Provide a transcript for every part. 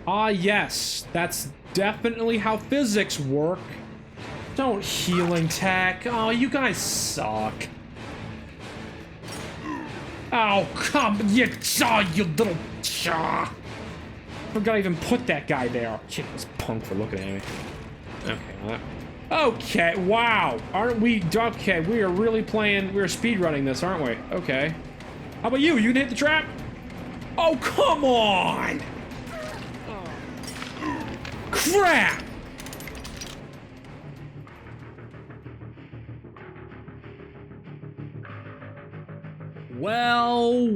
Ah, yes, that's definitely how physics work. Don't healing tech. Oh, you guys suck. Oh, come, you little chaw. Forgot to even put that guy there. Shit, this punk for looking at me. Okay, well, okay, wow. Aren't we, okay, we are really playing, we're speedrunning this, aren't we? Okay. How about you? You can hit the trap? Oh, come on! Crap! Well.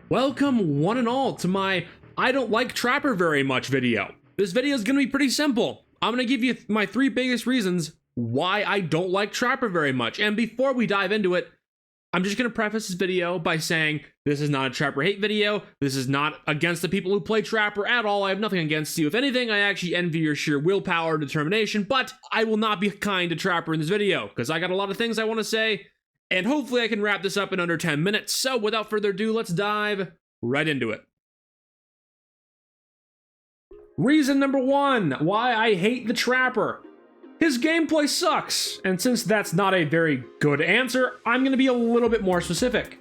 Welcome one and all to my I don't like Trapper very much video. This video is gonna be pretty simple. I'm gonna give you my 3 biggest reasons why I don't like Trapper very much. And before we dive into it, I'm just gonna preface this video by saying this is not a Trapper hate video. This is not against the people who play Trapper at all. I have nothing against you. If anything, I actually envy your sheer willpower and determination, but I will not be kind to Trapper in this video because I got a lot of things I wanna say. And hopefully I can wrap this up in under 10 minutes. So without further ado, let's dive right into it. Reason number 1, why I hate the Trapper. His gameplay sucks. And since that's not a very good answer, I'm going to be a little bit more specific.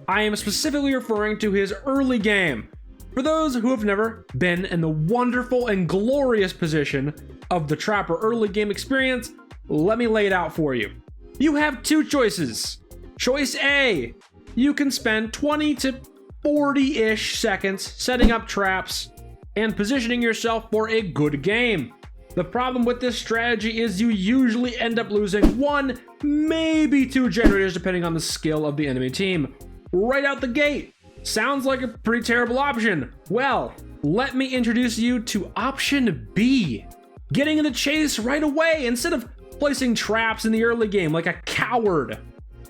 I am specifically referring to his early game. For those who have never been in the wonderful and glorious position of the Trapper early game experience, let me lay it out for you. You have 2 choices. Choice A, you can spend 20 to 40-ish seconds setting up traps and positioning yourself for a good game. The problem with this strategy is you usually end up losing 1, maybe 2 generators depending on the skill of the enemy team. Right out the gate. Sounds like a pretty terrible option. Well, let me introduce you to option B. Getting in the chase right away instead of placing traps in the early game like a coward.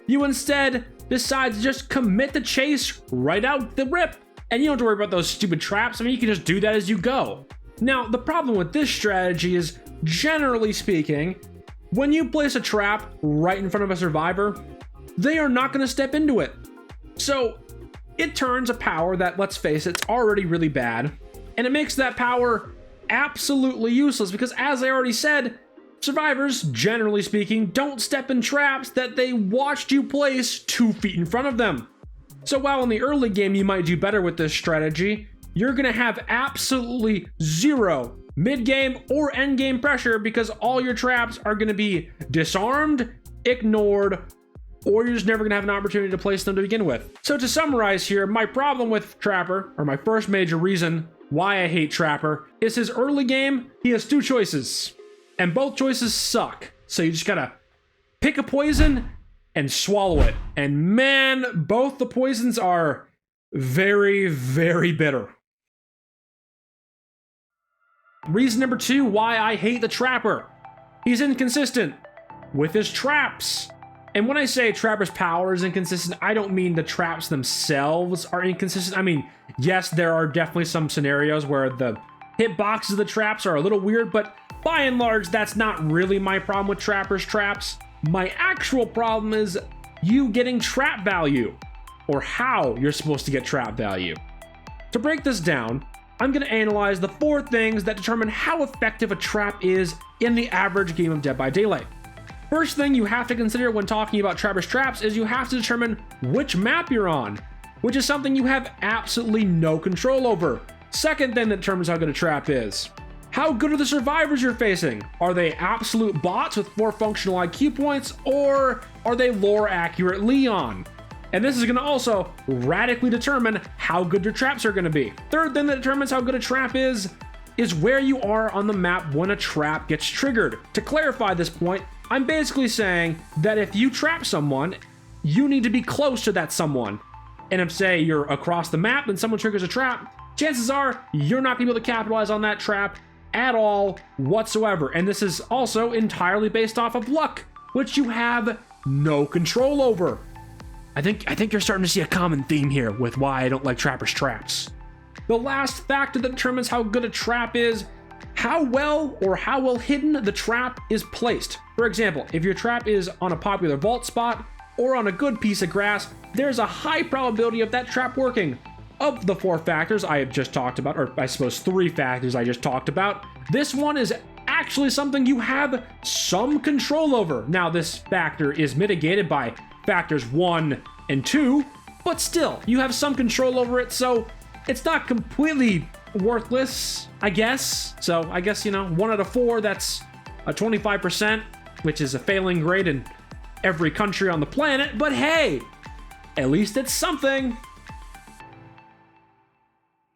You instead decide to just commit the chase right out the rip, and you don't have to worry about those stupid traps. I mean, you can just do that as you go. Now, the problem with this strategy is, generally speaking, when you place a trap right in front of a survivor, they are not going to step into it. So it turns a power that, let's face it, it's already really bad, and it makes that power absolutely useless because, as I already said, survivors, generally speaking, don't step in traps that they watched you place 2 feet in front of them. So while in the early game you might do better with this strategy, you're gonna have absolutely 0 mid-game or end-game pressure because all your traps are gonna be disarmed, ignored, or you're just never gonna have an opportunity to place them to begin with. So to summarize here, my problem with Trapper, or my first major reason why I hate Trapper, is his early game, he has 2 choices. And both choices suck. So you just gotta pick a poison and swallow it. And man, both the poisons are very, very bitter. Reason number 2 why I hate the Trapper. He's inconsistent with his traps. And when I say Trapper's power is inconsistent, I don't mean the traps themselves are inconsistent. I mean, yes, there are definitely some scenarios where the hitboxes of the traps are a little weird, but by and large, that's not really my problem with Trapper's traps. My actual problem is you getting trap value, or how you're supposed to get trap value. To break this down, I'm going to analyze the 4 things that determine how effective a trap is in the average game of Dead by Daylight. First thing you have to consider when talking about Trapper's traps is you have to determine which map you're on, which is something you have absolutely no control over. Second thing that determines how good a trap is: how good are the survivors you're facing? Are they absolute bots with 4 functional IQ points, or are they lore accurate Leon? And this is going to also radically determine how good your traps are going to be. Third thing that determines how good a trap is where you are on the map when a trap gets triggered. To clarify this point, I'm basically saying that if you trap someone, you need to be close to that someone. And if, say, you're across the map and someone triggers a trap, chances are you're not going to be able to capitalize on that trap at all whatsoever. And this is also entirely based off of luck, which you have no control over. I think you're starting to see a common theme here with why I don't like Trapper's traps. The last factor that determines how good a trap is how well or how well hidden the trap is placed. For example, if your trap is on a popular vault spot or on a good piece of grass, there's a high probability of that trap working. of the 4 factors I have just talked about, or I suppose 3 factors I just talked about, this one is actually something you have some control over. Now, this factor is mitigated by factors 1 and 2, but still, you have some control over it, so it's not completely worthless, I guess. So I guess, 1 out of 4, that's a 25%, which is a failing grade in every country on the planet, but hey, at least it's something.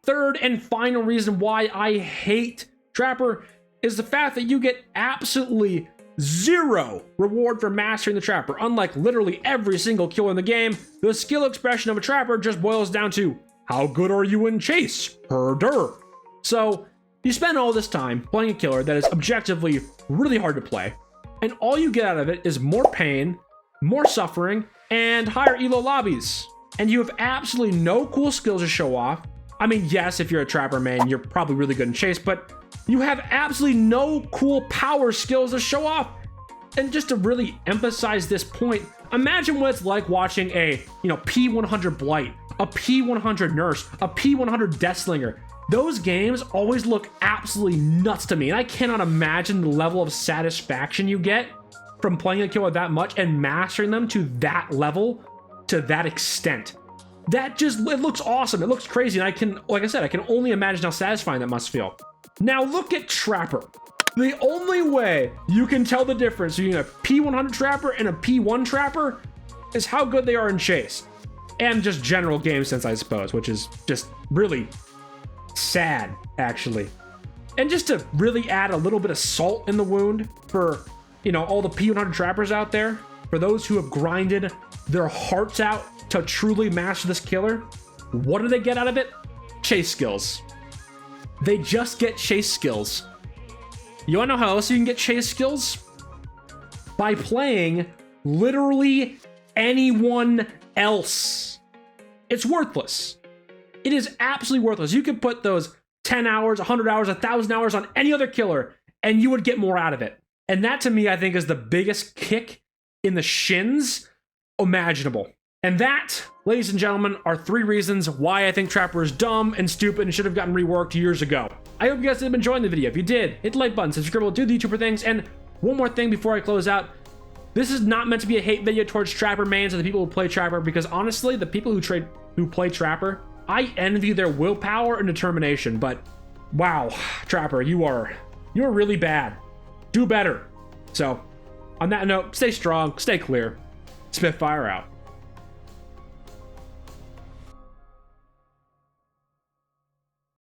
Third and final reason why I hate Trapper is the fact that you get absolutely 0 reward for mastering the Trapper. Unlike literally every single kill in the game, the skill expression of a Trapper just boils down to how good are you in chase, herder. So you spend all this time playing a killer that is objectively really hard to play, and all you get out of it is more pain, more suffering, and higher elo lobbies. And you have absolutely no cool skills to show off. I mean, yes, if you're a Trapper main, you're probably really good in chase, but you have absolutely no cool power skills to show off. And just to really emphasize this point, imagine what it's like watching a, P100 Blight, a P100 Nurse, a P100 Deathslinger. Those games always look absolutely nuts to me, and I cannot imagine the level of satisfaction you get from playing a killer that much and mastering them to that level, to that extent. It looks awesome. It looks crazy. And like I said, I can only imagine how satisfying that must feel. Now look at Trapper. The only way you can tell the difference between a P100 Trapper and a P1 Trapper is how good they are in chase. And just general game sense, I suppose, which is just really sad, actually. And just to really add a little bit of salt in the wound for, all the P100 Trappers out there, for those who have grinded their hearts out to truly master this killer, what do they get out of it? Chase skills. They just get chase skills. You wanna know how else you can get chase skills? By playing literally anyone else. It's worthless. It is absolutely worthless. You could put those 10 hours, 100 hours, 1,000 hours on any other killer, and you would get more out of it. And that, to me, I think is the biggest kick in the shins imaginable. And that, ladies and gentlemen, are 3 reasons why I think Trapper is dumb and stupid and should have gotten reworked years ago. I hope you guys have been enjoying the video. If you did, hit the like button, subscribe, do the YouTuber things, and one more thing before I close out. This is not meant to be a hate video towards Trapper mains or the people who play Trapper, because honestly, the people who play Trapper, I envy their willpower and determination, but wow, Trapper, you're really bad. Do better. So, on that note, stay strong, stay clear. Spitfire out.